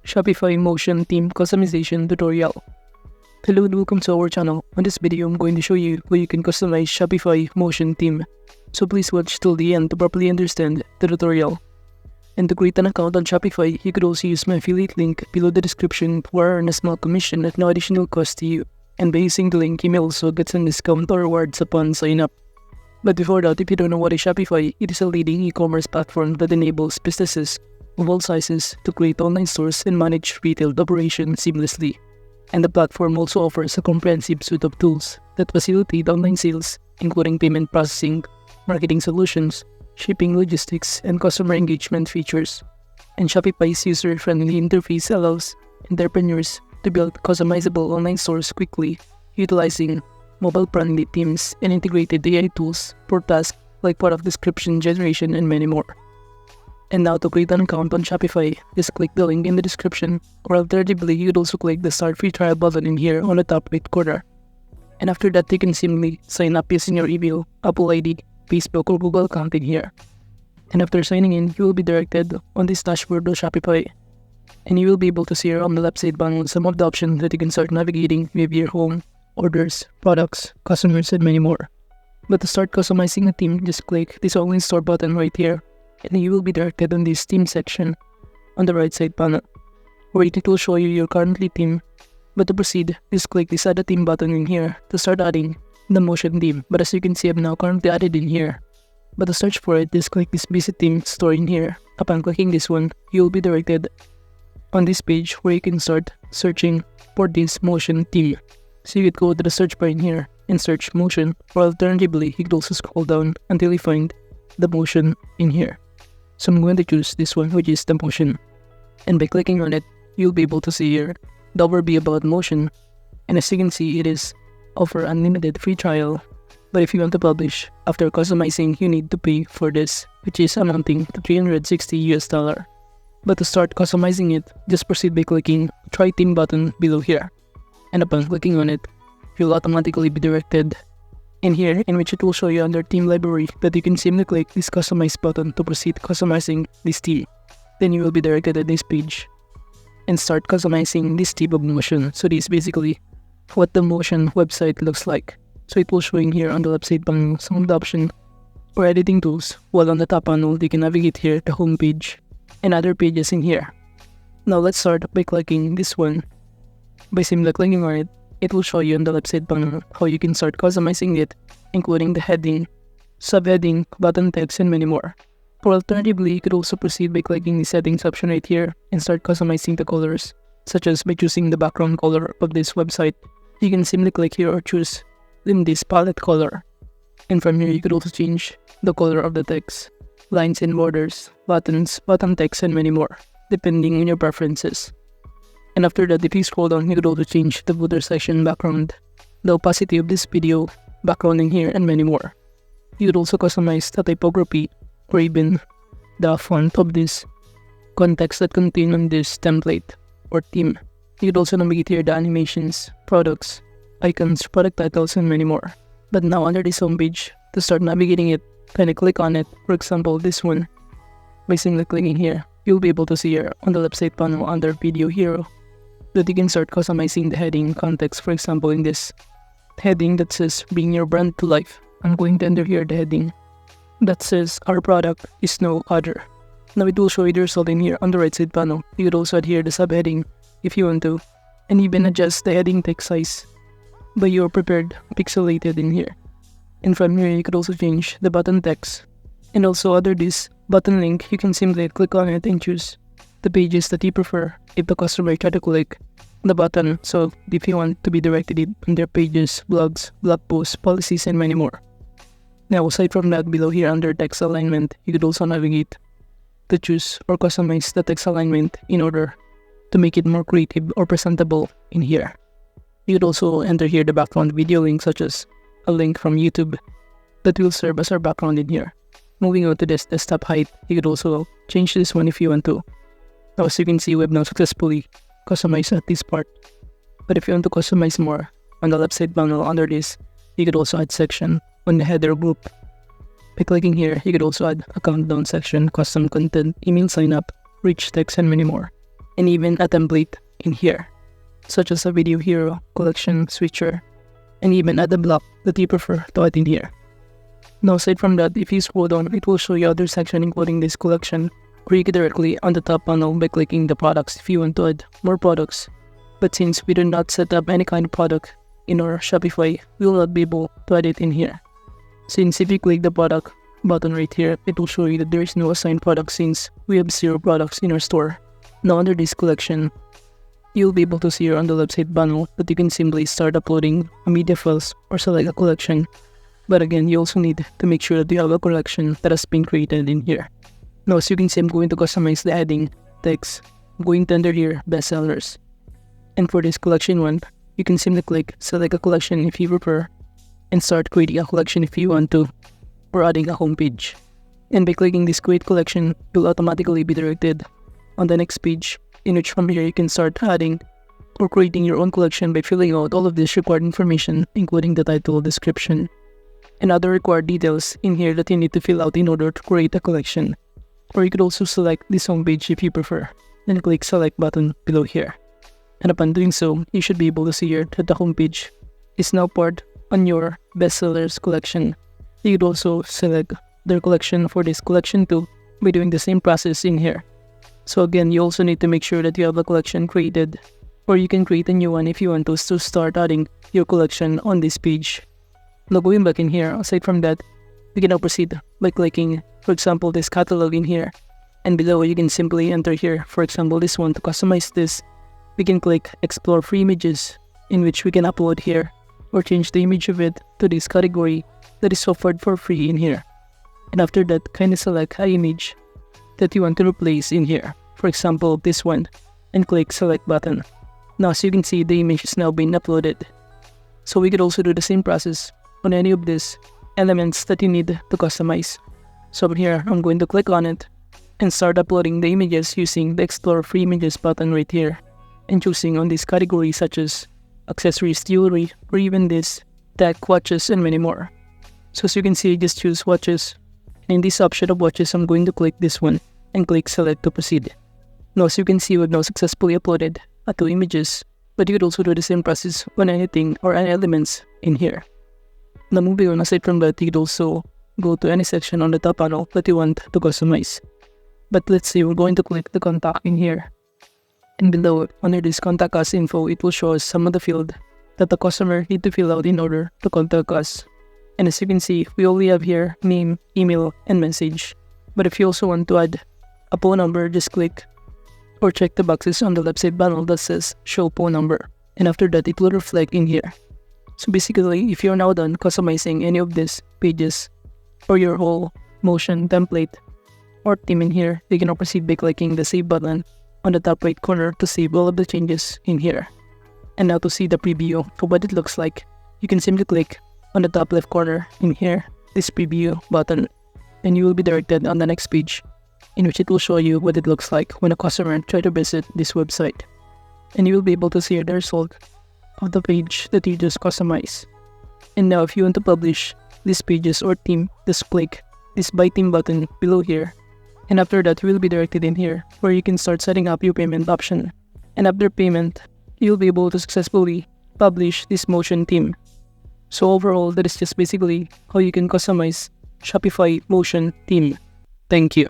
Shopify Motion Theme Customization Tutorial. Hello and welcome to our channel. On this video, I'm going to show you how you can customize Shopify Motion Theme. So please watch till the end to properly understand the tutorial. And to create an account on Shopify, you could also use my affiliate link below the description to earn a small commission at no additional cost to you. And by using the link, you may also get some discount or rewards upon sign up. But before that, if you don't know what is Shopify, it is a leading e-commerce platform that enables businesses of all sizes to create online stores and manage retail operations seamlessly. And the platform also offers a comprehensive suite of tools that facilitate online sales, including payment processing, marketing solutions, shipping logistics, and customer engagement features. And Shopify's user-friendly interface allows entrepreneurs to build customizable online stores quickly, utilizing mobile-friendly themes and integrated AI tools for tasks like product description generation and many more. And now to create an account on Shopify, just click the link in the description, or alternatively, you could also click the Start Free Trial button in here on the top right corner. And after that, you can simply sign up using your email, Apple ID, Facebook, or Google account in here. And after signing in, you will be directed on this dashboard of Shopify. And you will be able to see here on the left side panel some of the options that you can start navigating with your home, orders, products, customers, and many more. But to start customizing a theme, just click this online store button right here, and you will be directed on this theme section on the right side panel, where it will show you your currently theme. But to proceed, just click this add a theme button in here to start adding the motion theme. But as you can see, I'm now currently added in here. But to search for it, just click this visit theme store in here. Upon clicking this one, you will be directed on this page where you can start searching for this motion theme. So you could go to the search bar in here and search motion, or alternatively, you could also scroll down until you find the motion in here. So I'm going to choose this one, which is the motion. And by clicking on it, you'll be able to see here the overview about motion. And as you can see, it is offer unlimited free trial. But if you want to publish, after customizing, you need to pay for this, which is amounting to $360. But to start customizing it, just proceed by clicking Try Theme button below here. And upon clicking on it, you'll automatically be directed in here, in which it will show you under theme library that you can simply click this customize button to proceed customizing this theme. Then you will be directed at this page and start customizing this type of motion. So this is basically what the motion website looks like. So it will show in here on the left side panel some of the options or editing tools, while on the top panel you can navigate here the home page and other pages in here. Now let's start by clicking this one. By simply clicking on it, it will show you on the left side panel how you can start customizing it, including the heading, subheading, button text, and many more. Or alternatively, you could also proceed by clicking the settings option right here and start customizing the colors, such as by choosing the background color of this website. You can simply click here or choose in this palette color. And from here, you could also change the color of the text, lines and borders, buttons, button text, and many more, depending on your preferences. And after that, if you scroll down, you could also change the footer section background, the opacity of this video, background in here, and many more. You could also customize the typography or even the font of this context that contain on this template or theme. You could also navigate here the animations, products, icons, product titles, and many more. But now under this homepage, to start navigating it, kind of click on it. For example, this one. By simply clicking here, you'll be able to see here on the left side panel under Video Hero that you can start customizing the heading context. For example, in this heading that says Bring Your Brand to Life, I'm going to enter here the heading that says Our Product is No Other. Now it will show you the result in here on the right side panel. You could also add here the subheading if you want to, and even adjust the heading text size by your prepared pixelated in here. And from here, you could also change the button text. And also under this button link, you can simply click on it and choose the pages that you prefer if the customer try to click the button. So if you want to be directed on their pages, blogs, blog posts, policies, and many more. Now aside from that, below here under text alignment, you could also navigate to choose or customize the text alignment in order to make it more creative or presentable in here. You could also enter here the background video link, such as a link from YouTube that will serve as our background in here. Moving on to this desktop height, you could also change this one if you want to. Now as you can see, we have now successfully customized at this part. But if you want to customize more, on the left side panel under this, you could also add section on the header group. By clicking here, you could also add a countdown section, custom content, email sign up, rich text, and many more. and even a template in here, such as a video hero, collection, switcher, and even add a block that you prefer to add in here. Now aside from that, if you scroll down, it will show you other section including this collection, or you can directly on the top panel by clicking the products if you want to add more products. But since we do not set up any kind of product in our Shopify, we will not be able to add it in here. Since if you click the product button right here, it will show you that there is no assigned product since we have 0 products in our store. Now under this collection, you'll be able to see here on the left side panel that you can simply start uploading a media files or select a collection. But again, you also need to make sure that you have a collection that has been created in here. Now as you can see, I'm going to customize the heading, text, I'm going to enter here bestsellers. And for this collection one, you can simply click select a collection if you prefer, and start creating a collection if you want to, or adding a homepage. And by clicking this create collection, you'll automatically be directed on the next page, in which from here you can start adding or creating your own collection by filling out all of this required information, including the title, description, and other required details in here that you need to fill out in order to create a collection. Or you could also select this homepage if you prefer, then click select button below here. And upon doing so, you should be able to see here that the homepage is now part on your bestsellers collection. You could also select their collection for this collection too by doing the same process in here. So again, you also need to make sure that you have a collection created, or you can create a new one if you want to start adding your collection on this page. Now going back in here, aside from that, we can now proceed by clicking, for example, this catalog in here, and below you can simply enter here, for example, this one. To customize this, we can click explore free images, in which we can upload here or change the image of it to this category that is offered for free in here. And after that, kindly select an image that you want to replace in here, for example, this one, and click select button. Now as you can see, the image is now being uploaded. So we could also do the same process on any of these elements that you need to customize. So here, I'm going to click on it and start uploading the images using the explore free images button right here, and choosing on this category such as accessories, jewelry, or even this tech, watches, and many more. So as you can see, just choose watches. In this option of watches, I'm going to click this one and click select to proceed. Now as you can see, we've now successfully uploaded 2 images, but you could also do the same process on anything or any elements in here. Now moving on, aside from that, you could also go to any section on the top panel that you want to customize. But let's say we're going to click the contact in here. And below, under this contact us info, it will show us some of the field that the customer need to fill out in order to contact us. And as you can see, we only have here name, email, and message. But if you also want to add a phone number, just click or check the boxes on the left side panel that says show phone number. And after that, it will reflect in here. So basically, if you're now done customizing any of these pages or your whole motion template or theme in here, you can now proceed by clicking the save button on the top right corner to save all of the changes in here. And now to see the preview for what it looks like, you can simply click on the top left corner in here, this preview button, and you will be directed on the next page, in which it will show you what it looks like when a customer tries to visit this website. And you will be able to see the result of the page that you just customized. And now if you want to publish these pages or theme, just click this buy theme button below here. And after that, you will be directed in here where you can start setting up your payment option. And after payment, you'll be able to successfully publish this motion theme. So overall, that is just basically how you can customize Shopify motion theme. Thank you.